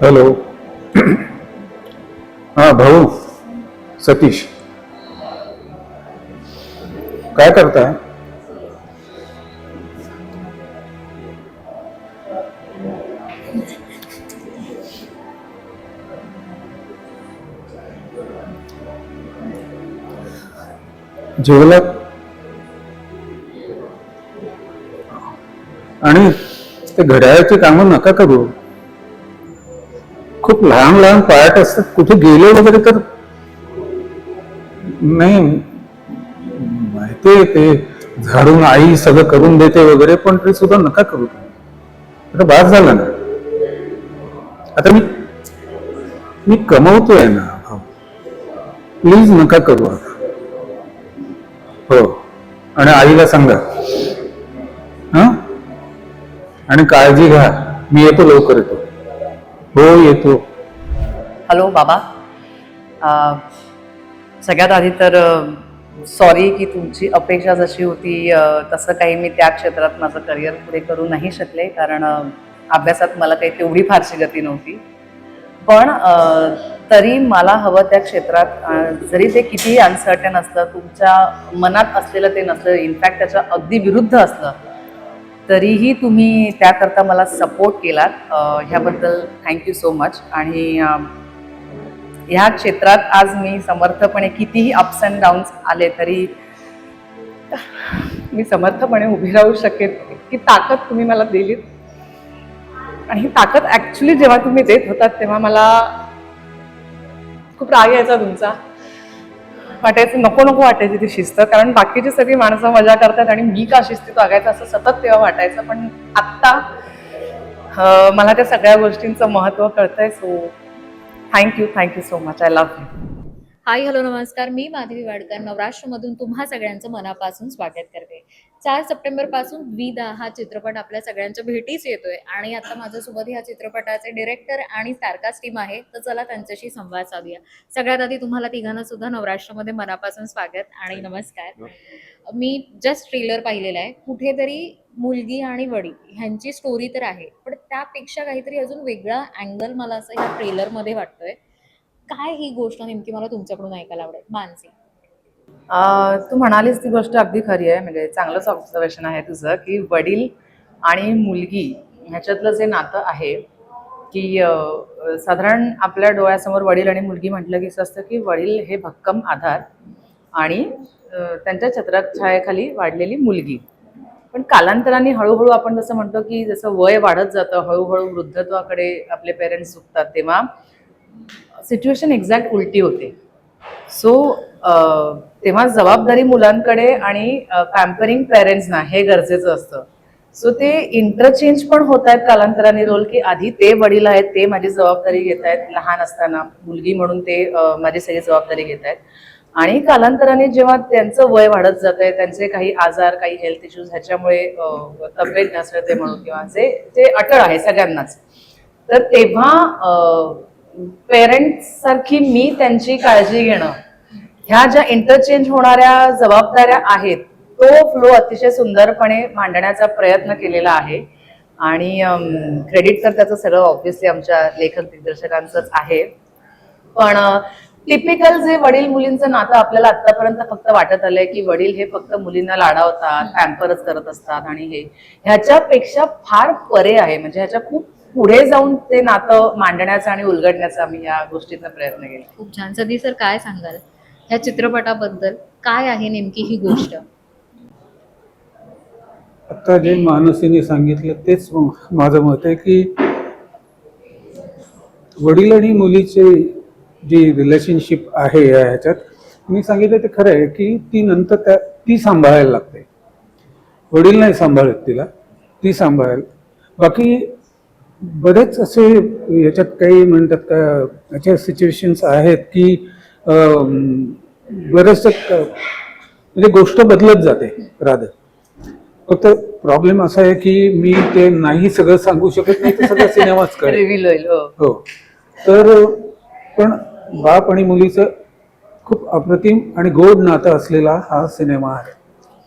Hello. हा भाऊ सतीश, काय करताय? जेवलात? आणि ते घड्याळाची कामं नका करू. खूप लहान लहान पार्ट असतात, कुठे गेले वगैरे तर. नाही, माहितीये ते झाडून आई सगळं करून देते वगैरे, पण ते सुद्धा नका करू. आता बास झाला ना. आता मी मी कमवतोय ना. प्लीज नका करू आता. हो, आणि आईला सांगा. हा, आणि काळजी घ्या. मी येतो, लवकर येतो. हो, येतो. हॅलो बाबा. सगळ्यात आधी तर सॉरी की तुमची अपेक्षा जशी होती तसं काही मी त्या क्षेत्रात माझं करिअर पुढे करू नाही शकले, कारण अभ्यासात मला काही तेवढी फारशी गती नव्हती. पण तरी मला हवं त्या क्षेत्रात, जरी ते कितीही अनसर्टन असलं, तुमच्या मनात असलेलं ते नसलं, इनफॅक्ट त्याच्या अगदी विरुद्ध असलं, तरीही तुम्ही त्याकरता मला सपोर्ट केलात. ह्याबद्दल थँक्यू सो मच. आणि ह्या क्षेत्रात आज मी समर्थपणे, कितीही अप्स अँड डाऊन्स आले तरी मी समर्थपणे उभी राहू शकेल, इतकी ताकद तुम्ही मला दिलीत. आणि ही ताकद ऍक्च्युली जेव्हा तुम्ही देत होतात तेव्हा मला खूप राग यायचा तुमचा. वाटायचं नको नको वाटायची ती शिस्त, कारण बाकीची सगळी माणसं मजा करतात आणि मी का शिस्तीत वागायचं असं सतत तेव्हा वाटायचं. पण आत्ता मला त्या सगळ्या गोष्टींचं महत्त्व कळतंय. So thank you so much. I love you. High, hello, नमस्कार. मी माधवी वाडकर नवराष्ट्रमधून तुम्हा सगळ्यांचं मनापासून स्वागत करते. 4 सप्टेंबरपासून द्विधा हा चित्रपट आपल्या सगळ्यांच्या भेटीस येतोय आणि आता माझ्यासोबत ह्या चित्रपटाचे डिरेक्टर आणि स्टारकास्ट टीम आहे, तर चला त्यांच्याशी संवाद साधूया. सगळ्यात आधी तुम्हाला तिघांना सुद्धा नवराष्ट्रमध्ये मनापासून स्वागत आणि नमस्कार. मी जस्ट ट्रेलर पाहिलेला आहे. कुठेतरी मुलगी आणि वडील ह्यांची स्टोरी तर आहे, पण त्यापेक्षा काहीतरी अजून वेगळा अँगल मला असं ह्या ट्रेलरमध्ये वाटतोय. काय ही गोष्ट नेमकी मला तुमच्याकडून ऐकायला आवडेल, मानसी? तू म्हणालीस ती गोष्ट अगदी खरी आहे. म्हणजे चांगलंच ऑब्झर्वेशन आहे तुझं, की वडील आणि मुलगी ह्याच्यातलं जे नातं आहे, की साधारण आपल्या डोळ्यासमोर वडील आणि मुलगी म्हटलं की असं असतं की वडील हे भक्कम आधार आणि त्यांच्या छत्रछायेखाली वाढलेली मुलगी. पण कालांतराने हळूहळू आपण जसं म्हणतो की जसं वय वाढत जातं, हळूहळू वृद्धत्वाकडे आपले पेरेंट्स झुकतात, तेव्हा सिच्युएशन एक्झॅक्ट उलटी होते. सो तेव्हा जबाबदारी मुलांकडे आणि पॅम्परिंग पेरेंट्सना हे गरजेचं असतं. सो ते इंटरचेंज पण होत आहेत कालांतराने रोल, की आधी ते वडील आहेत, ते माझी जबाबदारी घेत आहेत लहान असताना, मुलगी म्हणून ते माझी सगळी जबाबदारी घेत आहेत. आणि कालांतराने जेव्हा त्यांचं वय वाढत जात आहे, त्यांचे काही आजार, काही हेल्थ इश्यूज ह्याच्यामुळे तब्येत ढासळते म्हणून, किंवा जे अटळ आहे सगळ्यांनाच, तर तेव्हा पेरेंट्स सारखी मी त्यांची काळजी घेणं, ह्या ज्या इंटरचेंज होणाऱ्या जबाबदाऱ्या आहेत, तो फ्लो अतिशय सुंदरपणे मांडण्याचा प्रयत्न केलेला आहे. आणि क्रेडिट तर त्याचं सगळं ऑब्व्हियसली आमच्या लेखक दिग्दर्शकांचंच आहे. पण टिपिकल जे वडील मुलींचं नातं आपल्याला आतापर्यंत फक्त वाटत आलंय, की वडील हे फक्त मुलींना लाडावतात, पॅम्परच करत असतात, आणि हे ह्याच्यापेक्षा फार परे आहे. म्हणजे ह्याच्या खूप पुढे जाऊन ते नातं मांडण्याचा आणि उलगडण्याचा आम्ही या गोष्टीतनं प्रयत्न केला. खूप छान. सदी सर, काय सांगाल ह्या चित्रपटाबद्दल? काय आहे नेमकी ही गोष्ट? आता जे मानसीने सांगितलं तेच माझं मत आहे, की वडील आणि मुलीचे जी रिलेशनशिप आहे या ह्याच्यात, मी सांगितलं ते खरं आहे, की ती नंतर ती सांभाळायला लागते. वडील नाही सांभाळत तिला, ती सांभाळायला. बाकी बरेच असे याच्यात काही म्हणतात का, याच्या सिच्युएशन्स आहेत की बरेचसे म्हणजे गोष्ट बदलत जाते राधा. फक्त प्रॉब्लेम असा आहे की मी ते नाही सगळं सांगू शकत नाही, तर सगळं सिनेमाच कळेल, रिव्हील होईल. हो. तर पण बाप आणि मुलीचं खूप अप्रतिम आणि गोड नातं असलेला हा सिनेमा आहे.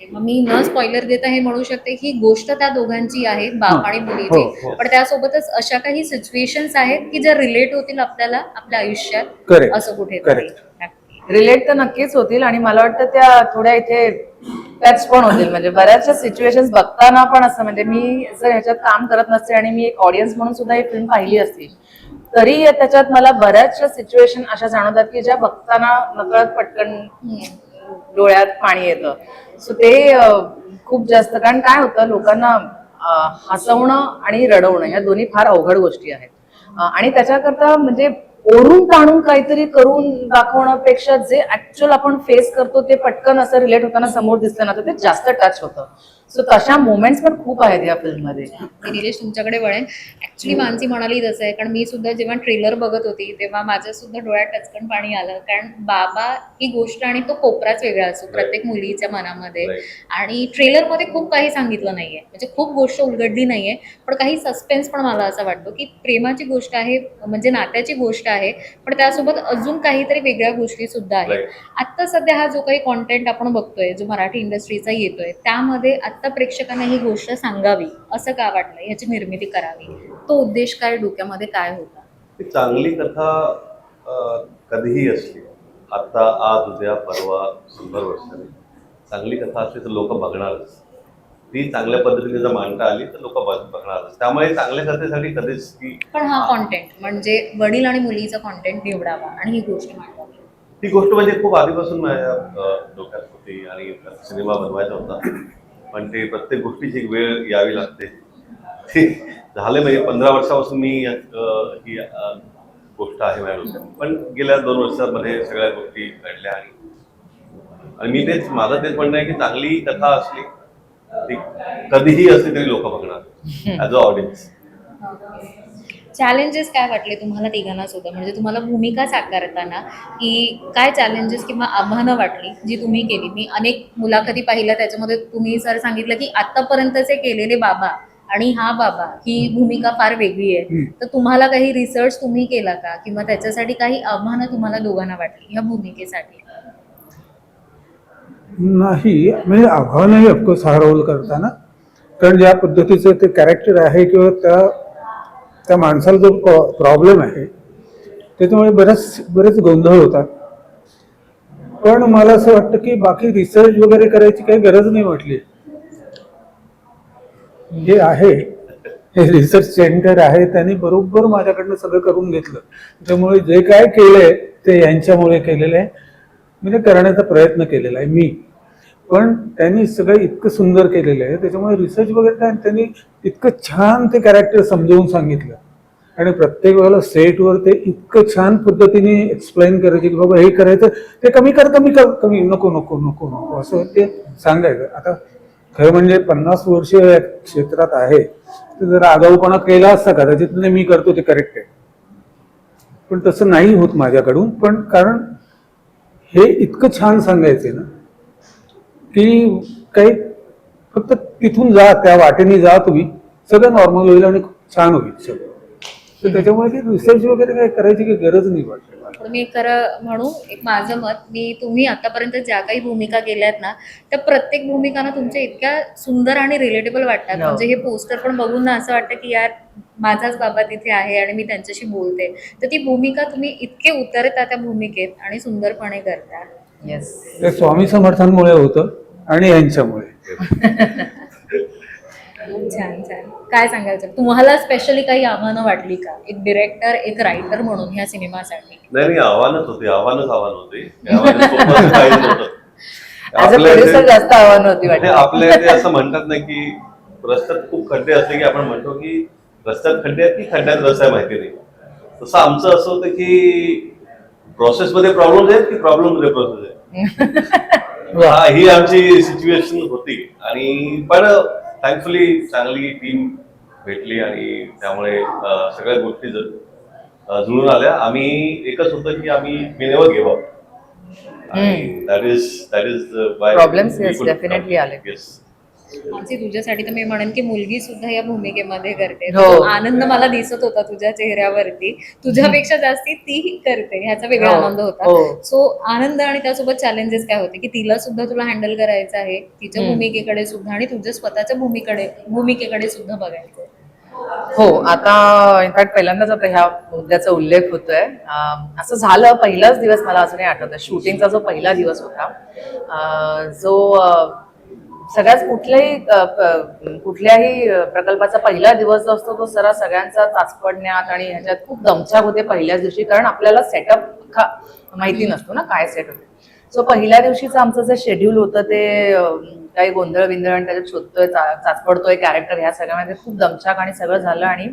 ओके, मग मी न स्पॉइलर देता हे म्हणू शकते की गोष्ट त्या दोघांची आहे, बाप आणि हो, मुलीची. हो. पण त्यासोबतच अशा काही सिच्युएशन्स आहेत की ज्या रिलेट होतील आपल्याला आपल्या आयुष्यात, करेक्ट, असं कुठे करेक्ट. रिलेट तर नक्कीच होतील आणि मला वाटतं त्या थोड्या इथे टच पण होतील. म्हणजे बऱ्याचशा सिच्युएशन्स बघताना पण असं, म्हणजे मी जर ह्याच्यात काम करत नसते आणि मी एक ऑडियन्स म्हणून सुद्धा ही फिल्म पाहिली असती, तरी त्याच्यात मला बऱ्याचशा सिच्युएशन अशा जाणवतात की ज्या बघताना नकळत पटकन डोळ्यात पाणी येतं. सो ते खूप जास्त, कारण काय होतं, लोकांना हसवणं आणि रडवणं ह्या दोन्ही फार अवघड गोष्टी आहेत. आणि त्याच्याकरता म्हणजे ओढून ताणून काहीतरी करून दाखवण्यापेक्षा जे ऍक्च्युअल आपण फेस करतो ते पटकन असं रिलेट होताना समोर दिसतं ना, तर ते जास्त टच होतं. सो तशा मोमेंट्स पण खूप आहेत या फिल्ममध्ये. मी निलेश तुमच्याकडे वळेन. ऍक्च्युली मानसी म्हणाली तसं आहे, कारण मी सुद्धा जेव्हा ट्रेलर बघत होती तेव्हा माझ्या सुद्धा डोळ्यात टचकन पाणी आलं. कारण बाबा ही गोष्ट आणि तो कोपराच वेगळा असतो प्रत्येक मुलीच्या मनामध्ये. आणि ट्रेलरमध्ये खूप काही सांगितलं नाहीये, म्हणजे खूप गोष्ट उलगडली नाहीये, पण काही सस्पेन्स पण मला असं वाटतो की प्रेमाची गोष्ट आहे, म्हणजे नात्याची गोष्ट आहे, पण त्यासोबत अजून काहीतरी वेगळ्या गोष्टी सुद्धा आहेत. आता सध्या हा जो काही कॉन्टेंट आपण बघतोय, जो मराठी इंडस्ट्रीचा येतोय, त्यामध्ये आता प्रेक्षकांना ही गोष्ट सांगावी असं का वाटलं, ह्याची निर्मिती करावी, तो उद्देश काय, डोक्यामध्ये काय होता? ती चांगली कथा कधीही असली, आता, आज, उद्या, परवा, 100 वर्षांनी चांगली कथा असली तर लोक बघणारच. ती चांगल्या पद्धतीने जर मांडता आली तर लोक बघणारच. त्यामुळे चांगल्या कथेसाठी कधीच ती, पण हा कॉन्टेंट म्हणजे वडील आणि मुलीचा कॉन्टेंट निवडावा आणि ही गोष्ट मांडावी, ती गोष्ट म्हणजे खूप आधीपासून माझ्या डोक्यात होती आणि सिनेमा बनवायचा होता. पण ते प्रत्येक गोष्टीची एक वेळ यावी लागते. ते झाले म्हणजे 15 वर्षापासून मी ही गोष्ट आहे माझ्या डोक्यात. पण गेल्या 2 वर्षांमध्ये सगळ्या गोष्टी घडल्या आणि मी तेच, माझं तेच म्हणणं आहे की चांगली कथा असली ती कधीही असली तरी लोक बघणार ऍज अ ऑडियन्स. चॅलेंजेस काय वाटले तुम्हाला तिघांना सुद्धा, म्हणजे तुम्हाला भूमिका साकारताना की काय चॅलेंजेस किंवा आव्हानं वाटली जी तुम्ही केली? मी अनेक मुलाखती पाहिल्या, त्याच्यामध्ये तुम्ही सर सांगितलं की आतापर्यंतचे केलेले बाबा आणि हा बाबा ही भूमिका फार वेगळी आहे. तर तुम्हाला काही रिसर्च तुम्ही केला का, किंवा त्याच्यासाठी काही आव्हानं तुम्हाला दोघांना वाटली ह्या भूमिकेसाठी? नाही, म्हणजे आव्हानही ऑफकोर्स हा रोल करताना, कारण ज्या पद्धतीचं ते कॅरेक्टर आहे किंवा त्या माणसाला जो प्रॉब्लेम आहे त्याच्यामुळे बरेच गोंधळ होतात. पण मला असं वाटतं की बाकी रिसर्च वगैरे करायची काही गरज नाही वाटली. जे आहे हे रिसर्च सेंटर आहे, त्यांनी बरोबर माझ्याकडनं सगळं करून घेतलं. त्यामुळे जे काय केलंय ते यांच्यामुळे केलेलं आहे, म्हणजे करण्याचा प्रयत्न केलेला आहे मी. पण त्यांनी सगळं इतकं सुंदर केलेलं आहे, त्याच्यामुळे रिसर्च वगैरे काय, त्यांनी इतकं छान ते कॅरेक्टर समजावून सांगितलं. आणि प्रत्येक वेळेला सेटवर ते इतकं छान पद्धतीने एक्सप्लेन करायचे की बाबा हे करायचं, ते कमी कमी नको नको नको नको असं ते सांगायचं. आता खरं म्हणजे 50 वर्ष या क्षेत्रात आहे, तर जरा आगाऊपणा केला असता कदाचित मी करतो ते करेक्ट आहे, पण तसं नाही होत माझ्याकडून. पण कारण हे इतकं छान सांगायचे ना की काही, फक्त तिथून जा, त्या वाटेने जा तुम्ही, सगळं नॉर्मल होईल आणि छान होईल सगळं. तर त्याच्यामुळे की रिसर्च वगैरे काय करायची काही गरज नाही वाटत. पण मी खरं म्हणू, एक माझं मत, तुम्ही आतापर्यंत ज्या काही भूमिका केल्यात ना, त्या प्रत्येक भूमिकांना तुमच्या इतक्या सुंदर आणि रिलेटेबल वाटतात. म्हणजे हे पोस्टर पण बघून ना असं वाटतं की यार माझाच बाबा तिथे आहे आणि मी त्यांच्याशी बोलते. तर ती भूमिका तुम्ही इतके उतरता त्या भूमिकेत आणि सुंदरपणे करता. येस, ते स्वामी समर्थांमुळे होतं आणि यांच्यामुळे. खूप छान छान. काय सांगायचं तुम्हाला, स्पेशली काही आव्हानं वाटली का, एक डिरेक्टर, एक रायटर म्हणून ह्या सिनेमासाठी? नाही, आव्हानच होती. सोपं काहीच नव्हतं. ऍज अ प्रोड्युसर जास्त आव्हान होती वाटतं. आपल्या इथे असं म्हणतात ना की रस्त्यात खूप खड्डे असले की आपण म्हणतो की रस्त्यात खड्डे आहेत की खड्ड्यात रस्ता माहिती नाही. तसं आमचं असं होतं की प्रोसेसमध्ये प्रॉब्लेम आहेत की प्रॉब्लेम मध्ये प्रोसेस आहे. ही आमची सिच्युएशन होती. आणि पण थँकफुली चांगली टीम भेटली आणि त्यामुळे सगळ्या गोष्टी जुळून आल्या. आम्ही एकच होतं की आम्ही never give up. That is problems definitely आले. आमची तुझ्यासाठी तर मी म्हणेन की मुलगी सुद्धा या भूमिकेमध्ये करते. हो. तो आनंद मला दिसत होता तुझ्या चेहऱ्यावरती. तुझ्यापेक्षा जास्ती ती करते ह्याचा वेगळा हो, आनंद होता. हो. सो आनंद आणि त्यासोबत चॅलेंजेस काय होते की तिला सुद्धा तुला हँडल करायचं आहे, तिच्या हम्म. भूमिकेकडे सुद्धा आणि तुझ्या स्वतःच्या भूमिकेकडे सुद्धा बघायचं आहे. हो, आता इनफॅक्ट पहिल्यांदाच आता ह्या मुद्द्याचा उल्लेख होतोय. असं झालं, पहिलाच दिवस मला अजूनही आठवतोय, शूटिंगचा जो पहिला दिवस होता, जो सगळ्याच कुठल्याही प्रकल्पाचा पहिला दिवस जो असतो तो सगळ्यांचा चाचपडण्यात आणि ह्याच्यात खूप दमछाक होते पहिल्याच दिवशी, कारण आपल्याला सेटअप माहिती नसतो ना काय सेट होते. सो पहिल्या दिवशीचं आमचं जे शेड्यूल होतं ते काही गोंधळ बिंधळ आणि त्याच्यात शोधतोय, चाचपडतोय कॅरेक्टर, ह्या सगळ्यामध्ये खूप दमछाक आणि सगळं झालं. आणि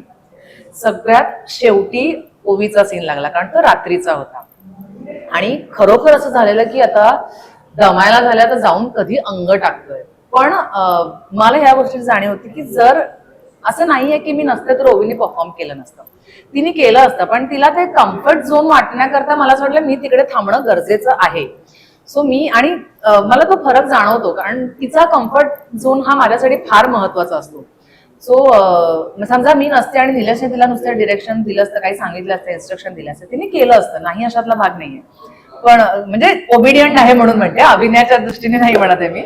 सगळ्यात शेवटी ओवीचा सीन लागला, कारण तो रात्रीचा होता. आणि खरोखर असं झालेलं की आता दमायला झाल्या तर जाऊन कधी अंग टाकतोय. पण मला ह्या गोष्टीची जाणीव होती की जर असं नाहीये की मी नसते तर ओवीने परफॉर्म केलं नसतं, तिने केलं असतं, पण तिला ते कम्फर्ट झोन वाटण्याकरता मला असं वाटलं मी तिकडे थांबणं गरजेचं आहे. सो मी आणि मला तो फरक जाणवतो, कारण तिचा कम्फर्ट झोन हा माझ्यासाठी फार महत्वाचा असतो. सो समजा मी नसते आणि निलेशने तिला नुसतं डिरेक्शन दिलं असतं, काही सांगितलं असतं, इन्स्ट्रक्शन दिलं असतं, तिने केलं असतं, नाही अशातला भाग नाहीये. पण म्हणजे ओबिडियंट आहे म्हणून म्हणते, अभिनयाच्या दृष्टीने नाही म्हणत आहे मी.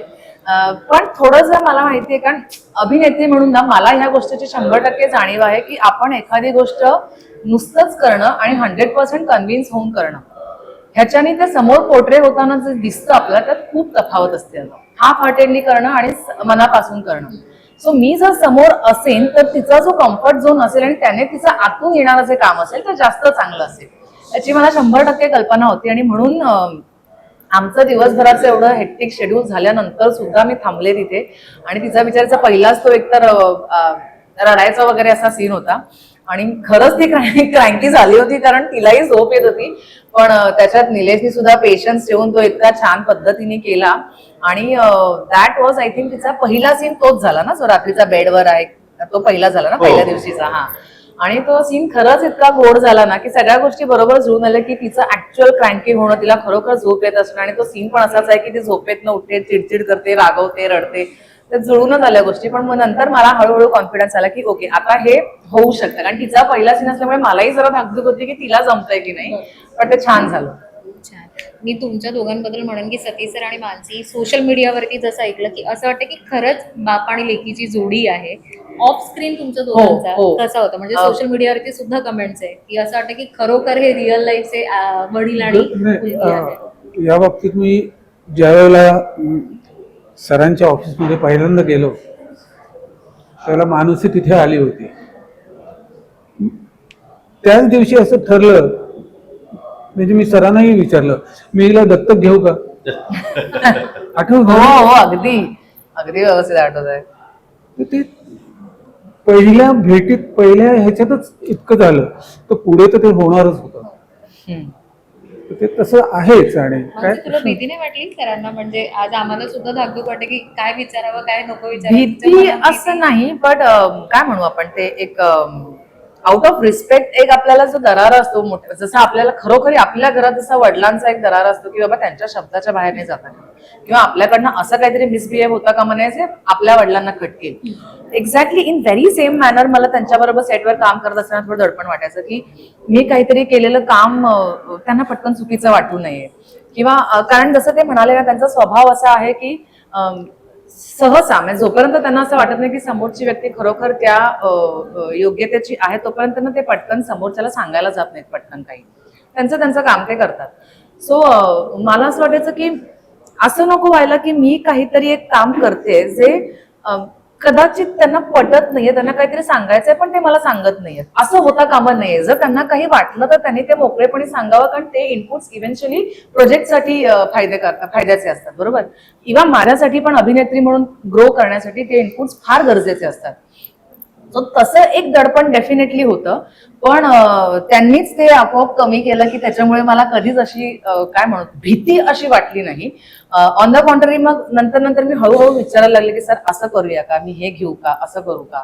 पण थोडंसं मला माहितीये, कारण अभिनेत्री म्हणून ना मला ह्या गोष्टीची 100% जाणीव आहे की आपण एखादी गोष्ट नुसतंच करणं आणि 100% कन्व्हिन्स होऊन करणं, ह्याच्याने ते समोर पोर्ट्रे होताना जे दिसतं आपल्याला त्यात खूप तफावत असते. हाफ हार्टेडली करणं आणि मनापासून करणं. सो मी जर समोर असेन तर तिचा जो कम्फर्ट झोन असेल आणि त्याने तिचा आतून येणारं जे काम असेल ते जास्त चांगलं असेल, याची मला 100% कल्पना होती. आणि म्हणून आमचं दिवसभराचं एवढं हेक्टिक शेड्यूल झाल्यानंतर सुद्धा मी थांबले तिथे. आणि तिचा बिचाराचा पहिलाच तो एकतर रडायचा वगैरे असा सीन होता, आणि खरंच ती क्रँकी झाली होती, कारण तिलाही झोप येत होती. पण त्याच्यात निलेशनी सुद्धा पेशन्स ठेवून तो इतका छान पद्धतीने केला. आणि दॅट वॉज आय थिंक तिचा पहिला सीन तोच झाला ना, जो रात्रीचा बेडवर आहे, तो पहिला झाला ना पहिल्या दिवशीचा. हा, आणि तो सीन खरंच इतका गोड झाला ना की सगळ्या गोष्टी बरोबर जुळून आल्या, की तिचं ऍक्च्युअल क्रँकी होणं, तिला खरोखर झोप येत असणं, आणि तो सीन पण असाच आहे की ती झोपेतनं उठते, चिडचिड करते, रागवते, रडते, तर जुळूनच आल्या गोष्टी. पण मग नंतर मला हळूहळू कॉन्फिडन्स आला की ओके आता हे होऊ शकतं, कारण तिचा पहिला सीन असल्यामुळे मलाही जरा धाकधूक होती की तिला जमतंय की नाही, पण ते छान झालं. छान. मी तुमच्या दोघांबद्दल म्हणेन की सतीश सर आणि मानसी, सोशल मीडियावरती जसं ऐकलं की असं वाटतं की खरंच बाप आणि लेकीची जोडी आहे. ऑफ स्क्रीन तुमच्या दोघांचा हो. कसा होता, म्हणजे सोशल मीडियावरती सुद्धा कमेंट्स आहे की असं वाटतं की खरोखर हे रिअल लाईफचे वडील आणि मुलगी आहे. या बाबतीत मी ज्या वेळेला सरांच्या ऑफिसमध्ये पहिल्यांदा गेलो त्यावेळेला मानुसी तिथे आली होती. त्याच दिवशी असं ठरलं, म्हणजे मी सरांनाही विचारलं, मी हिला दत्तक घेऊ का? आठवत हो, अगदी अगदी व्यवस्थित आठवत आहे. ते पहिल्या भेटीत पहिल्या ह्याच्यातच इतकं झालं, तर पुढे तर ते होणारच होतं. ते तसं आहेच. आणि काय तुला भीती नाही वाटली सरांना, म्हणजे आज आम्हाला सुद्धा धाकधूक वाटते की काय विचारावं काय नको भीती असं नाही, बट काय म्हणू आपण, ते एक आउट ऑफ रिस्पेक्ट एक आपल्याला जो दरारा असतो मोठा, जसं आपल्याला खरोखरी आपल्या घरात जसा वडिलांचा एक दरारा असतो की बाबा त्यांच्या शब्दाच्या बाहेर नाही जाता, किंवा आपल्याकडनं असं काहीतरी मिसबिहेव होता का म्हणायचे आपल्या वडिलांना खटकेल. Exactly in very same manner मला त्यांच्याबरोबर सेटवर काम करत असताना थोडं दडपण वाटायचं की मी काहीतरी केलेलं काम त्यांना पटकन चुकीचं वाटू नये, किंवा कारण जसं ते म्हणाले ना, त्यांचा स्वभाव असा आहे की सहसा म्हणजे जोपर्यंत त्यांना असं वाटत नाही की समोरची व्यक्ती खरोखर त्या योग्यतेची आहे, तोपर्यंत ना ते पटकन समोरच्याला सांगायला जात नाहीत पटकन काही, त्यांचं काम ते करतात. सो मला असं वाटायचं की असं नको व्हायला की मी काहीतरी एक काम करते जे कदाचित त्यांना पटत नाहीये, त्यांना काहीतरी सांगायचंय पण ते मला सांगत नाहीये, असं होता कामा नाहीये. जर त्यांना काही वाटलं तर त्यांनी ते मोकळेपणे सांगावं, कारण ते इनपुट्स इव्हेंच्युअली प्रोजेक्टसाठी फायद्याचे असतात, बरोबर. इव्हन माझ्यासाठी पण अभिनेत्री म्हणून ग्रो करण्यासाठी ते इनपुट्स फार गरजेचे असतात. सो तसं एक दडपण डेफिनेटली होतं, पण त्यांनीच ते आपोआप कमी केलं की त्याच्यामुळे मला कधीच अशी काय म्हणू भीती अशी वाटली नाही. ऑन द कॉन्ट्ररी मग नंतर मी हळूहळू विचारायला लागले की सर असं करूया का, मी हे घेऊ का, असं करू का.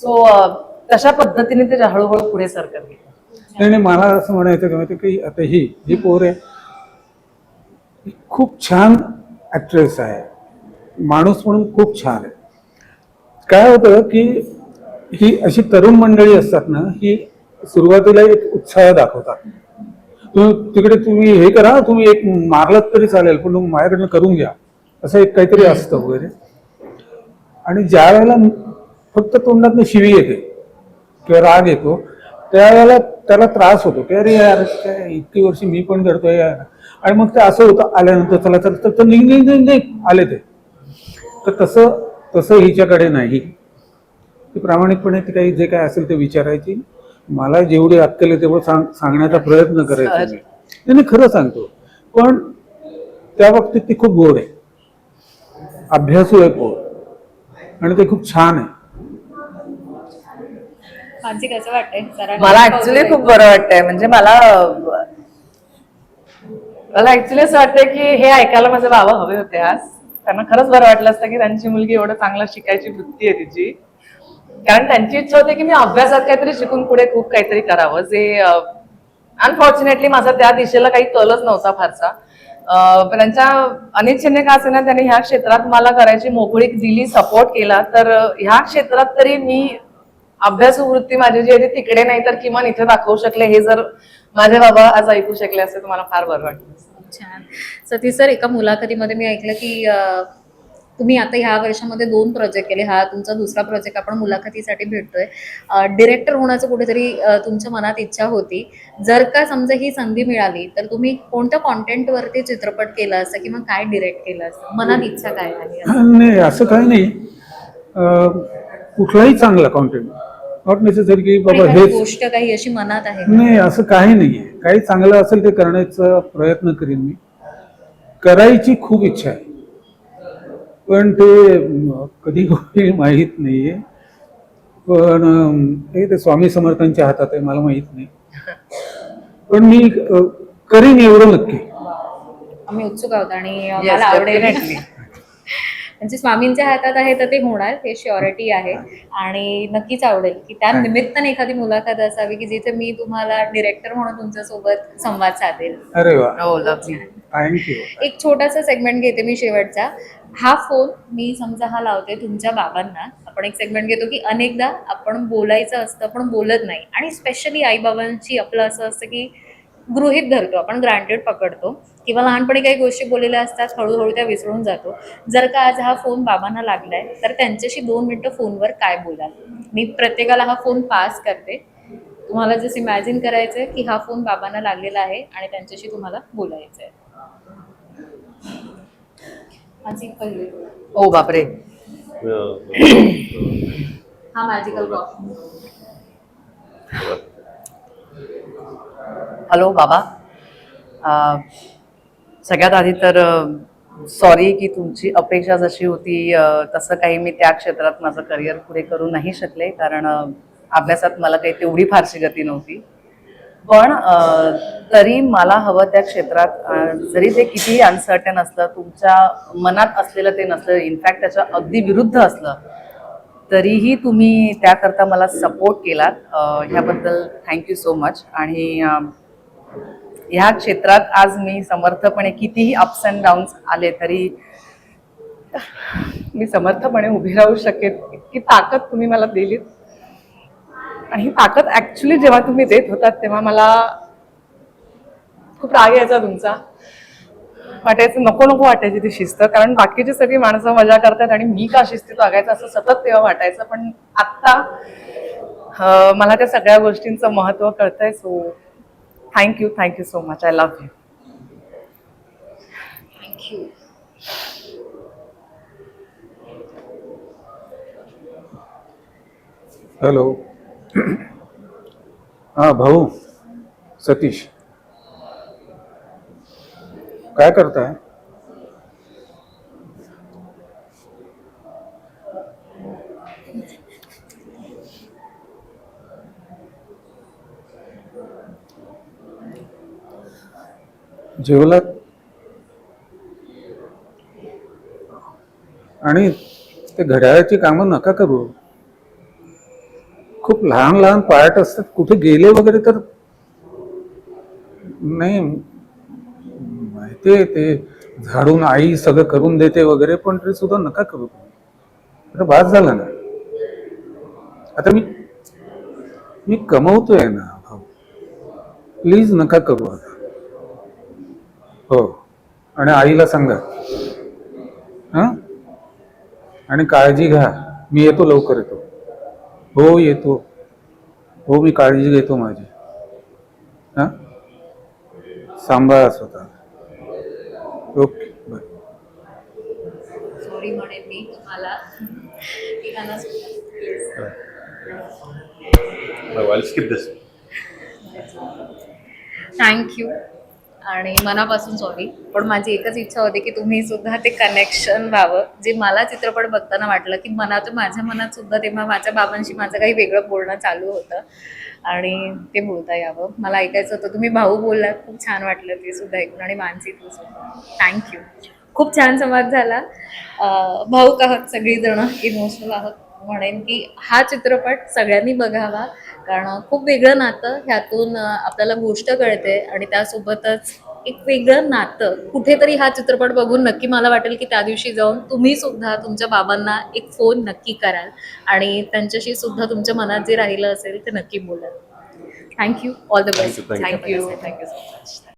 सो तशा पद्धतीने ते हळूहळू पुढे सरकत गेलं. नाही, मला असं म्हणायचं का माहिती की आता ही पोर आहे, खूप छान ऍक्ट्रेस आहे, माणूस म्हणून खूप छान आहे, काय होतं की ही अशी तरुण मंडळी असतात ना, ही सुरुवातीला एक उत्साह दाखवतात. तिकडे तुम्ही हे करा, तुम्ही एक मारलत तरी चालेल, पण तुम्ही माझ्याकडनं करून घ्या, असं एक काहीतरी असतं वगैरे. आणि ज्या वेळेला फक्त तोंडातनं शिवी येते किंवा राग येतो, त्यावेळेला त्याला त्रास होतो की अरे यार काय इतकी वर्षी मी पण करतोय यार. आणि मग ते असं होतं आल्यानंतर चला चला तर निघ निघ निघ निघ आले ते. तर तसं हिच्याकडे नाही. ती प्रामाणिकपणे ती काही जे काय असेल ते विचारायची. मला जेवढी अक्कल आहे तेवढं सांगण्याचा प्रयत्न करायचा मी. नाही खरं सांगतो. पण त्या बाबतीत ती खूप गोड आहे, अभ्यासू आहे पोर, आणि ते खूप छान आहे. मानसी कसं वाटतंय जरा मला ऍक्च्युली खूप बरं वाटतंय. म्हणजे मला ऍक्च्युली असं वाटतंय की हे ऐकायला माझे बाबा हवे होते आज. त्यांना खरंच बरं वाटलं असतं की त्यांची मुलगी एवढं चांगलं शिकायची वृत्ती आहे तिची. कारण त्यांची इच्छा होती की मी अभ्यासात काहीतरी शिकून पुढे खूप काहीतरी करावं, जे अनफॉर्च्युनेटली माझा त्या दिशेला काही कलच नव्हता फारसा. पण त्यांच्या अनिच्छेने का असेना त्यांनी ह्या क्षेत्रात मला करायची मोकळीक दिली, सपोर्ट केला. तर ह्या क्षेत्रात तरी मी अभ्यासू वृत्ती माझी जी आहे ती तिकडे नाही तर किमान इथे दाखवू शकले. हे जर माझे बाबा आज ऐकू शकले असते तर मला फार बरं वाटलं. छान. सतीश सर, एका मुलाखतीमध्ये मी ऐकलं की तुम्ही आता ह्या वर्षामध्ये 2 प्रोजेक्ट केले. हा तुमचा दुसरा प्रोजेक्ट आपण मुलाखतीसाठी भेटतोय. डिरेक्टर होण्याचं कुठेतरी तुमच्या मनात इच्छा होती. जर का समजा ही संधी मिळाली तर तुम्ही कोणत्या कॉन्टेंटवरती चित्रपट केला असता किंवा काय डिरेक्ट केलं असतं? मनात इच्छा काय आहे? नाही असं काही नाही. कुठलाही चांगला कॉन्टेंट, नॉट नेसेसरी की बाबा काही हेच. गोष्ट काही अशी मनात आहे? नाही असं काही नाहीये. काही चांगलं असेल ते करण्याचा प्रयत्न करीन मी. करायची खूप इच्छा आहे, पण ते कधी होईल माहीत नाहीये. पण ते स्वामी समर्थांच्या हातात आहे, मला माहित नाही. पण मी करीन एवढं नक्की. आम्ही उत्सुक आहोत आणि मला आवडेल. म्हणजे स्वामींच्या हातात आहे तर ते होणार, हे श्युरिटी आहे. आणि नक्कीच आवडेल की त्या निमित्ताने एखादी मुलाखत असावी की जिथे मी तुम्हाला डिरेक्टर म्हणून तुमच्यासोबत संवाद साधेल. अरे वा, हो, लवली. थँक्यू. एक छोटासा सेगमेंट घेते मी शेवटचा. हा फोन मी समजा हा लावते तुमच्या बाबांना. आपण एक सेगमेंट घेतो की अनेकदा आपण बोलायचं असतं पण बोलत नाही, आणि स्पेशली आई बाबांची आपलं असं असतं की गृहीत धरतो आपण, ग्रांटेड पकडतो, किंवा लहानपणी काही गोष्टी बोललेल्या असतात हळूहळू त्या विसरून जातो. जर का आज हा फोन बाबांना लागलाय तर त्यांच्याशी 2 मिनिटं फोनवर काय बोलाल? मी प्रत्येकाला हा फोन पास करते. तुम्हाला जसं इमॅजिन करायचंय की हा फोन बाबांना लागलेला आहे आणि त्यांच्याशी तुम्हाला बोलायचंय. ओ बापरे. हा मॅजिकल बॉक्स. हॅलो बाबा. सगळ्यात आधी तर सॉरी की तुमची अपेक्षा जशी होती तसं काही मी त्या क्षेत्रात माझं करिअर पुढे करू नाही शकले, कारण अभ्यासात मला काही तेवढी फारशी गती नव्हती. पण तरी मला हवं त्या क्षेत्रात, जरी ते कितीही अनसर्टन असलं, तुमच्या मनात असलेलं ते नसलं, इनफॅक्ट त्याच्या अगदी विरुद्ध असलं, तरीही तुम्ही त्याकरता मला सपोर्ट केलात. ह्याबद्दल थँक्यू सो मच. आणि ह्या क्षेत्रात आज मी समर्थपणे, कितीही अप्स अँड डाऊन्स आले तरी मी समर्थपणे उभी राहू शकेल इतकी ताकद तुम्ही मला दिलीत. आणि ही ताकद ऍक्च्युली जेव्हा तुम्ही देत होतात तेव्हा मला खूप राग यायचा तुमचा. वाटायचं नको नको वाटायची ती शिस्त, कारण बाकीची सगळी माणसं मजा करतात आणि मी का शिस्तीत वागायचं असं सतत तेव्हा वाटायचं. पण आत्ता मला त्या सगळ्या गोष्टींचं महत्त्व कळतंय. So thank you so much. I love you. Thank you. Hello. हा भाऊ सतीश, काय करताय? जेवलात? आणि ते घड्याळाची कामं नका करू. खूप लहान लहान पार्ट असतात, कुठे गेले वगैरे तर नाही. माहितीये ते झाडून आई सगळं करून देते वगैरे, पण तरी सुद्धा नका करू. आता बाद झालं ना. आता मी कमवतोय ना भाऊ, प्लीज नका करू आता. हो, आणि आईला सांगा हा, आणि काळजी घ्या. मी येतो, लवकर येतो. हो येतो. हो, मी काळजी घेतो माझी. हा, सांभाळा स्वतः. Okay, bye. सॉरी म्हणेन मी तुम्हाला की गाणं स्किप दिस. थँक्यू आणि मनापासून सॉरी. पण माझी एकच इच्छा होती की तुम्ही सुद्धा ते कनेक्शन व्हावं, जे मला चित्रपट बघताना वाटलं की माझ्या मनात सुद्धा तेव्हा माझ्या बाबांशी माझं काही वेगळं बोलणं चालू होतं आणि ते बोलता यावं. मला ऐकायचं होतं. तुम्ही भाऊ बोललात, खूप छान वाटलं ते सुद्धा ऐकून, आणि मानसी तू सुद्धा थँक्यू. खूप छान संवाद झाला. भाऊक आहोत सगळीजणं, इमोशनल आहोत. म्हणेन की हा चित्रपट सगळ्यांनी बघावा, कारण खूप वेगळं नातं ह्यातून आपल्याला गोष्ट कळते, आणि त्यासोबतच एक वेगळं नातं कुठेतरी हा चित्रपट बघून नक्की मला वाटेल की त्या दिवशी जाऊन तुम्ही सुद्धा तुमच्या बाबांना एक फोन नक्की कराल आणि त्यांच्याशी सुद्धा तुमच्या मनात जे राहिलं असेल ते नक्की बोलाल. Thank you. All the best. Thank you. Thank you so much.